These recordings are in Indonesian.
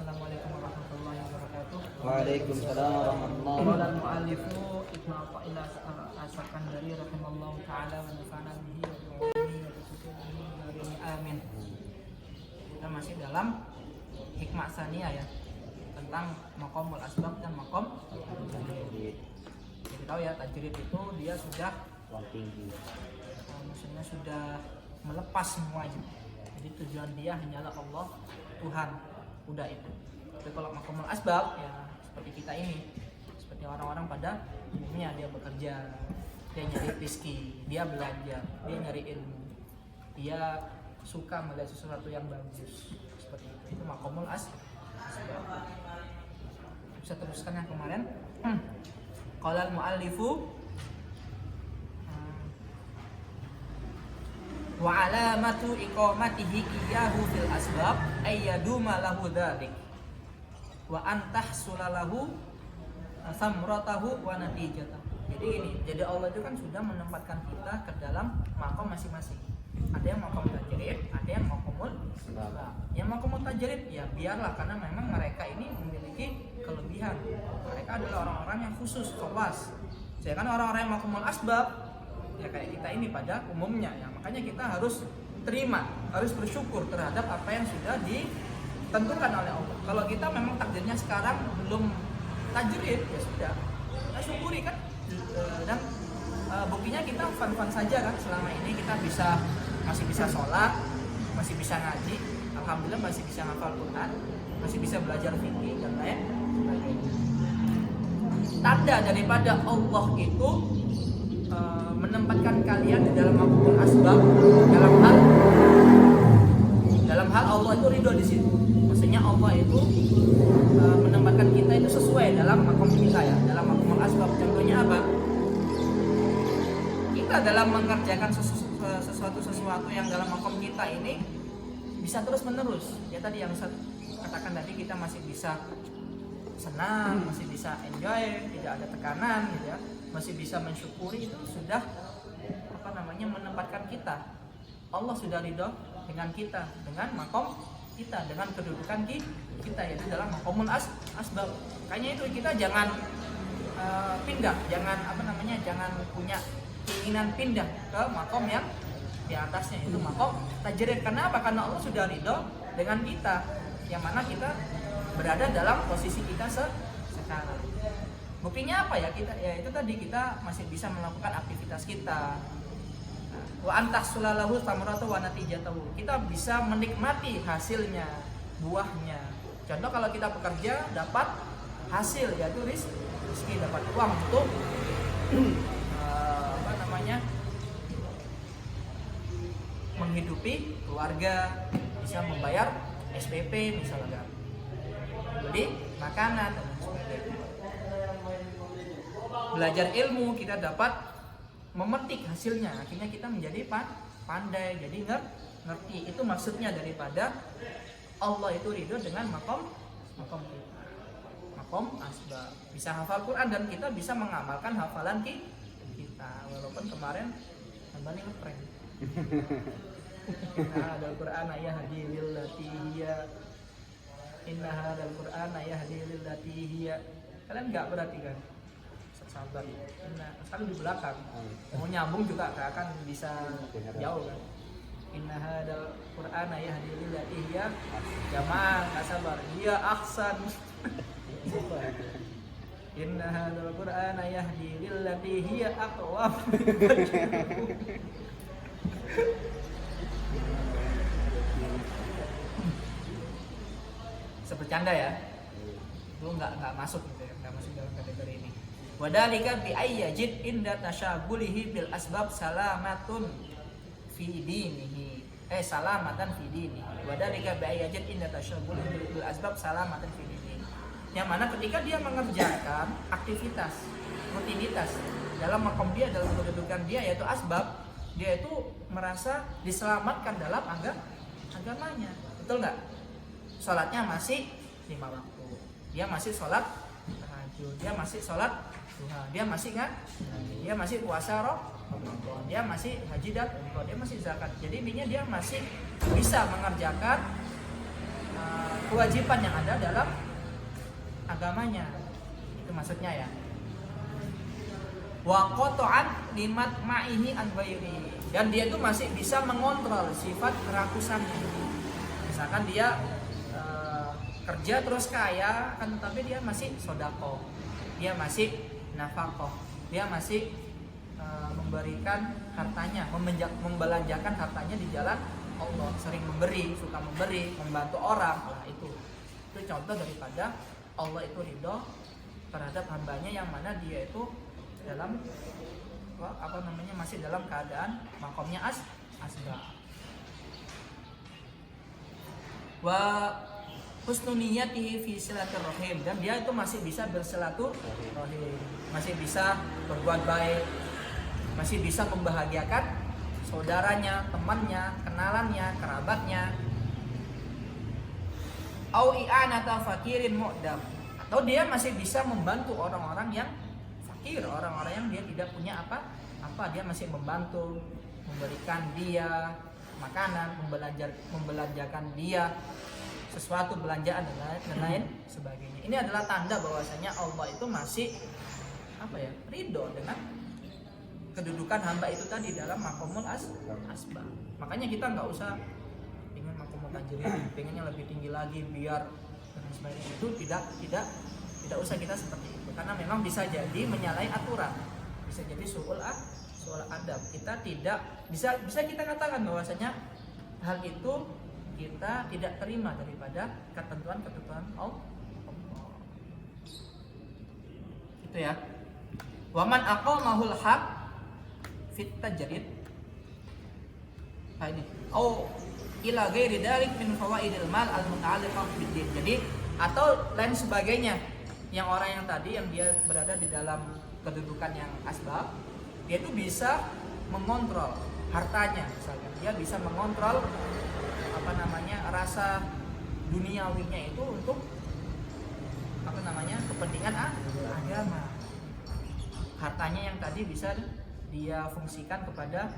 Assalamualaikum warahmatullahi wabarakatuh. Waalaikumsalam warahmatullahi Qala wabarakatuh. al-mu'allifu Ibnu Athaillah as-Sakandari rahimallahu taala wa nafa'ana bihi wa bi'ulumihi wa bi'ulumihi amin. Kita masih dalam hikmah saniyah ya, tentang maqamul asbab dan maqam tajrid. Jadi tahu ya, tajrid itu dia sudah maksudnya sudah melepas semuanya. Jadi tujuan dia hanyalah Allah, Tuhan. Udah itu. Tapi kalau maqamul asbab ya seperti kita ini, seperti orang-orang pada umumnya, dia bekerja, dia nyari rezeki, dia belajar, dia nyari ilmu, dia suka melihat sesuatu yang bagus, seperti itu. Itu maqamul asbab. Bisa teruskan yang kemarin. Qala al-muallifu wa alamatu iqamatihi iyyahu fil asbab ay yaduma lahu dzalik wa antahsula lahu samratahu wa natijatahu. Jadi ini, jadi Allah itu kan sudah menempatkan kita ke dalam maqam masing-masing. Ada yang maqam tajrid, ada yang maqamul asbab. Yang maqamul tajrid ya biarlah, karena memang mereka ini memiliki kelebihan. Mereka adalah orang-orang yang khusus, kelas. Sedangkan orang-orang yang maqamul asbab ya kayak kita ini pada umumnya ya, makanya kita harus terima, harus bersyukur terhadap apa yang sudah ditentukan oleh Allah. Kalau kita memang takdirnya sekarang belum tajrid ya sudah, kita syukuri kan. Dan buktinya kita fun-fun saja kan, selama ini kita masih bisa sholat, masih bisa ngaji, alhamdulillah masih bisa hafal Quran, masih bisa belajar fikih dan lain sebagainya. Tanda daripada Allah itu menempatkan kalian di dalam maqamul asbab, dalam hal Allah itu ridho di situ. Maksudnya Allah itu menempatkan kita itu sesuai dalam maqam kita ya, dalam maqamul asbab. Contohnya apa? Kita dalam mengerjakan sesuatu yang dalam maqam kita ini bisa terus menerus. Ya tadi yang saya katakan tadi, kita masih bisa senang, masih bisa enjoy, tidak ada tekanan gitu ya, masih bisa mensyukuri. Itu sudah menempatkan kita. Allah sudah ridho dengan kita, dengan makom kita, dengan kedudukan kita, yaitu dalam maqamul asbab. Makanya itu kita jangan pindah, jangan punya keinginan pindah ke makom yang di atasnya, itu makom tajrid. Kenapa? Karena Allah sudah ridho dengan kita, yang mana kita berada dalam posisi kita sekarang. Buktinya apa ya? Ya itu tadi, kita masih bisa melakukan aktivitas kita. Wa antahsulalahu samratu wa natijatahu. Kita bisa menikmati hasilnya, buahnya. Contoh kalau kita bekerja dapat hasil, yaitu rezeki, dapat uang untuk menghidupi keluarga, bisa membayar SPP misalnya, beli makanan dan sebagainya. Belajar ilmu, kita dapat memetik hasilnya, akhirnya kita menjadi pandai, jadi ngerti. Itu maksudnya daripada Allah itu ridho dengan makom kita, makom asbab. Bisa hafal Quran dan kita bisa mengamalkan hafalan kita, walaupun kemarin kembali ngeprank. Inna hadal Quran yahdi lillati hiya, inna hadal Quran yahdi lillati hiya. Kalian nggak berarti kan? Sabar, nah, selalu di belakang. Mau nyambung juga gak akan bisa jauh kan. Inna hadal Qur'ana yahdi lillati hiya, jamaah gak sabar. Hiya ahsan. Inna hadal Qur'ana yahdi lillati hiya aqwam. Sebercanda ya. Itu nggak masuk gitu ya, nggak masuk dalam kategori ini. Wadalika bi ayyajid inda tasyabulihi bil asbab salamatun fi dinihi. Salamatan fi dinihi. Wadalika bi ayyajid inda tasyabulihi bil asbab salamatan fi dinihi. Yang mana ketika dia mengerjakan aktivitas, rutinitas dalam makom dia, dalam kedudukan dia yaitu asbab, dia itu merasa diselamatkan dalam agamanya. Betul nggak? Sholatnya masih 5 waktu. Dia masih sholat tahajud, dia masih sholat duha, dia masih dia masih puasa Ramadan, dia masih haji dan umroh, dia masih zakat. Jadi intinya dia masih bisa mengerjakan kewajiban yang ada dalam agamanya. Itu maksudnya ya. Wa qata'an limat ma'ihi an ghairi. Dan dia itu masih bisa mengontrol sifat kerakusannya. Misalkan dia kerja terus kaya kan, tetapi dia masih sodako, dia masih nafkah, dia masih memberikan hartanya, membelanjakan hartanya di jalan Allah, sering memberi, suka memberi, membantu orang. Nah, itu contoh daripada Allah itu ridho terhadap hambanya yang mana dia itu dalam masih dalam keadaan makomnya asbab. Wa husnuniyatihi fi silaturrahim, dan dia itu masih bisa bersilaturahim, masih bisa berbuat baik, masih bisa membahagiakan saudaranya, temannya, kenalannya, kerabatnya. Au i'anata fakirin mu'dam, atau dia masih bisa membantu orang-orang yang fakir, orang-orang yang dia tidak punya apa-apa, dia masih membantu, memberikan dia makanan, membelanjakan dia sesuatu, belanjaan dan lain sebagainya. Ini adalah tanda bahwasanya Allah itu masih ridho dengan kedudukan hamba itu tadi dalam makomul asbab. Makanya kita nggak usah ingin makomul tajirin, pengennya lebih tinggi lagi biar dan sebagainya. Itu tidak usah kita seperti itu, karena memang bisa jadi menyalahi aturan, bisa jadi su'ul adab. Kita tidak bisa kita katakan bahwasanya hal itu kita tidak terima daripada ketentuan Allah. Itu ya. Waman aqamahul haq fit tajrid. Ini. Au ila ghairi dzalik min fawaidil mal al muta'alliqah bid-din. Jadi atau lain sebagainya, yang orang yang tadi yang dia berada di dalam kedudukan yang asbab, dia itu bisa mengontrol hartanya, misalkan dia bisa mengontrol rasa duniawinya itu untuk kepentingan agama. Hartanya yang tadi bisa dia fungsikan kepada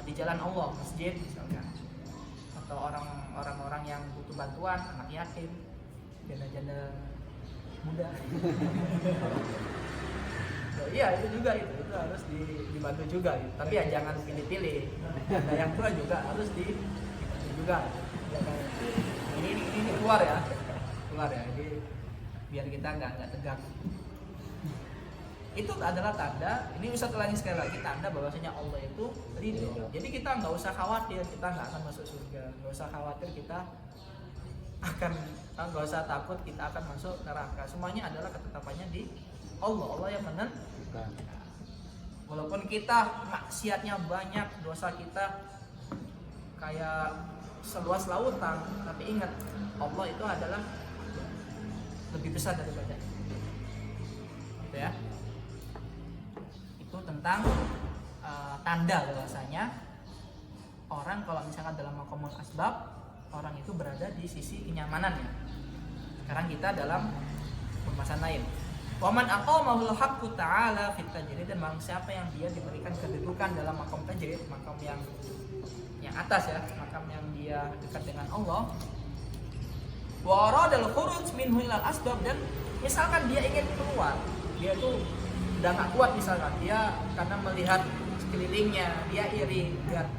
di jalan Allah, masjid misalkan, atau orang-orang yang butuh bantuan, anak yatim, janda-janda muda. Iya, itu juga itu harus dibantu juga gitu. Tapi ya jangan pilih-pilih. Ada yang tua juga harus juga. Ini keluar ya. Ini biar kita nggak tegang. Itu adalah tanda. Ini Ustaz ulangi sekali lagi, tanda bahwasanya Allah itu ridho. Jadi kita nggak usah khawatir kita nggak akan masuk surga. Nggak usah khawatir kita nggak usah takut kita akan masuk neraka. Semuanya adalah ketetapannya di Allah yang menentukan. Walaupun kita maksiatnya banyak, dosa kita kayak seluas lautan, tapi ingat Allah itu adalah lebih besar daripada itu. Ya. Itu tentang tanda bahwasanya orang kalau misalkan dalam makomul asbab, orang itu berada di sisi kenyamanannya. Sekarang kita dalam pembahasan lain. Waman aqamahul haqqu ta'ala fit tajrid, dan barang siapa yang dia diberikan kedudukan dalam makom tajrid, makam yang atas ya, makam yang dia dekat dengan Allah. Wa aradal khuruj minhu ilal asbab, dan misalkan dia ingin keluar, dia tuh udah gak kuat misalkan, dia karena melihat sekelilingnya, dia iri lihat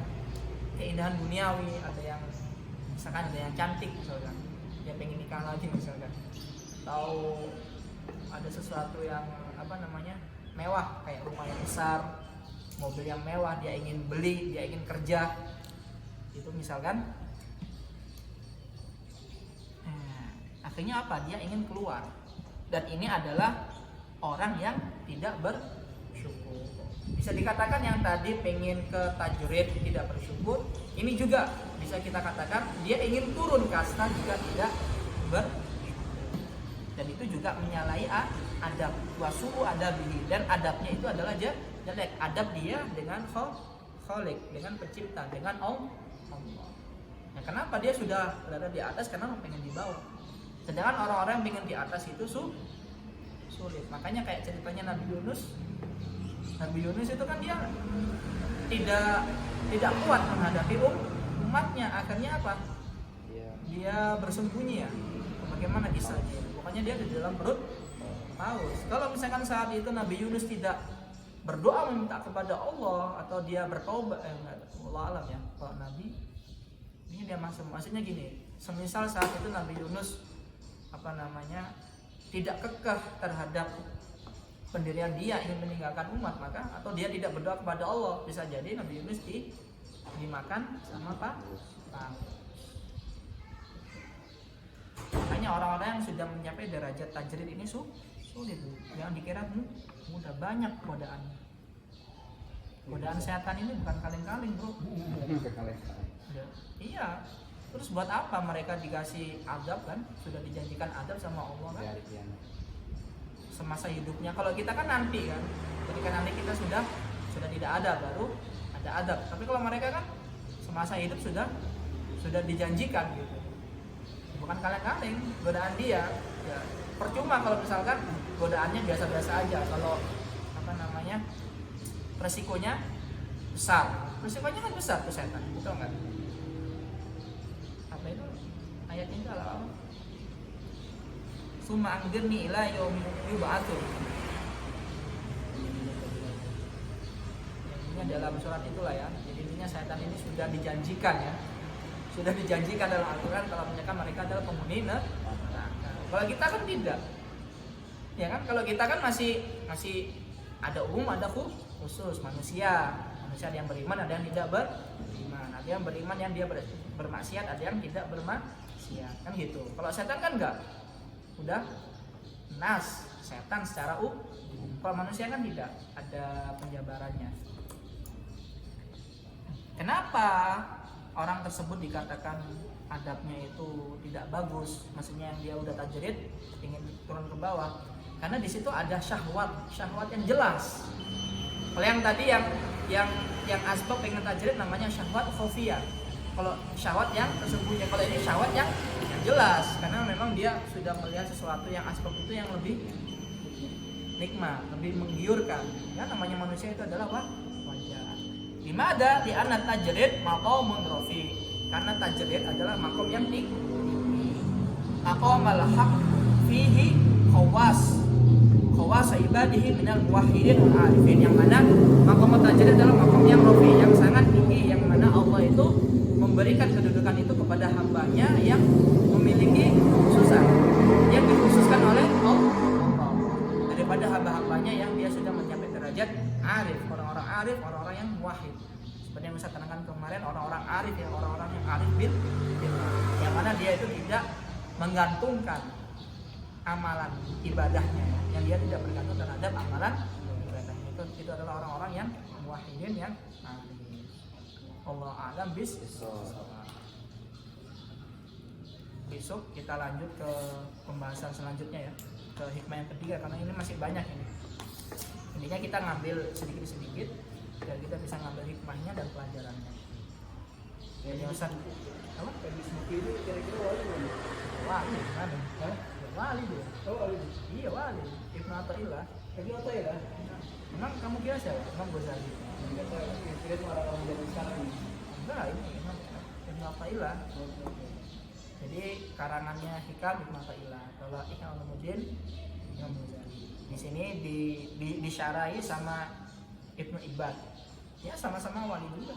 keindahan duniawi, ada yang misalkan ada yang cantik misalkan, dia pengen nikah lagi misalkan, atau ada sesuatu yang mewah kayak rumah yang besar, mobil yang mewah, dia ingin beli, dia ingin kerja, itu misalkan, akhirnya apa? Dia ingin keluar, dan ini adalah orang yang tidak bersyukur. Bisa dikatakan yang tadi pengen ke tajrid tidak bersyukur, ini juga bisa kita katakan dia ingin turun kasta juga tidak bersyukur. Dan itu juga menyalahi adab, wasu'u adabihi, dan adabnya itu adalah jelek. Adab dia dengan Khalik, dengan pencipta, dengan Allah. Nah, kenapa dia sudah berada di atas? Karena pengen di bawah. Sedangkan orang-orang yang pengen di atas itu sulit. Makanya kayak ceritanya Nabi Yunus. Nabi Yunus itu kan dia tidak kuat menghadapi umatnya. Akhirnya apa? dia bersembunyi ya. Bagaimana kisahnya? Pokoknya dia di dalam perut paus. Kalau misalkan saat itu Nabi Yunus tidak berdoa meminta kepada Allah atau dia bertobat, Allah alam ya. Kalau Nabi ini dia maksudnya gini, semisal saat itu Nabi Yunus tidak kekeh terhadap pendirian dia ingin meninggalkan umat, maka atau dia tidak berdoa kepada Allah, bisa jadi Nabi Yunus dimakan sama paus. Makanya orang-orang yang sudah mencapai derajat tajrid ini sulit. Jangan dikira mudah, banyak godaannya. Godaan setan ini bukan kaleng-kaleng, bro. Iya. Terus buat apa mereka dikasih adab kan? Sudah dijanjikan adab sama Allah kan? Semasa hidupnya. Kalau kita kan nanti kan, ketika nanti kita sudah tidak ada, baru ada adab. Tapi kalau mereka kan semasa hidup sudah dijanjikan gitu. Bukan kaleng-kaleng godaan dia. Ya, percuma kalau misalkan godaannya biasa-biasa aja. Kalau resikonya besar. Resikonya kan besar tuh setan, betul nggak? Apa itu ayatnya itu apa? Summa anggirni ila yaumi yub'atsun. Ini dalam surat itulah ya. Jadi intinya setan ini sudah dijanjikan ya. Sudah dijanjikan dalam Al-Quran kalau misalkan mereka adalah penghuni neraka. Kalau kita kan tidak. Ya kan, kalau kita kan masih ada umum, ada khusus manusia yang beriman, ada yang tidak beriman, ada yang beriman yang dia bermaksiat, ada yang tidak bermaksiat, kan gitu. Kalau setan kan enggak, udah nas setan secara kalau manusia kan tidak ada penjabarannya. Kenapa orang tersebut dikatakan adabnya itu tidak bagus? Maksudnya yang dia udah tajrid ingin turun ke bawah, karena di situ ada syahwat yang jelas. Kalau yang tadi yang asbab pengen tajrid namanya syahwat khofiyah. Kalau syahwat yang tersembunyi, kalau ini syahwat yang jelas, karena memang dia sudah melihat sesuatu yang asbab itu yang lebih nikmat, lebih menggiurkan. Ya namanya manusia itu adalah wajar. Dimana di anak tajrid maqamun rafi, karena tajrid adalah makom yang tinggi. Aqamal haq fihi khawas ibadihi minal muwahhidin wal arifin, yang mana makom tajrid adalah makom yang rafi, yang sangat tinggi, yang mana Allah itu memberikan kedudukan itu kepada hambanya yang memiliki khususan, yang dikhususkan oleh Allah daripada hamba-hambanya yang dia sudah mencapai derajat arif, orang-orang arif, orang-orang yang muwahhid. Seperti yang saya terangkan kemarin, orang-orang arif ya, orang-orang yang arif bil, yang mana dia itu tidak menggantungkan amalan ibadahnya, yang dia tidak bergantung terhadap amalan ibadahnya. Itu adalah orang-orang yang muwahhidin, yang arif. Allah a'lam besok kita lanjut ke pembahasan selanjutnya ya, ke hikmah yang ketiga, karena ini masih banyak ini. Intinya kita ngambil sedikit-sedikit biar kita bisa ngambil hikmahnya dan pelajarannya. Jadi Ustaz, apa? Habis mati itu kira-kira wali mana? Wali mana? Ya, wali dia. Oh, wali. Iya wali. Ibnu Athaillah. Ibnu Athaillah. Emang kamu kira siapa? Imam Ghazali. Kira itu orang zaman sekarang ini. Enggak, ini Ibnu Athaillah. Jadi karangannya Hikam Ibnu Athaillah. Kalau Ihya Ulumuddin Imam Ghazali. Di sini disyarahi sama Ibnu Ibad. Ya sama-sama wali juga.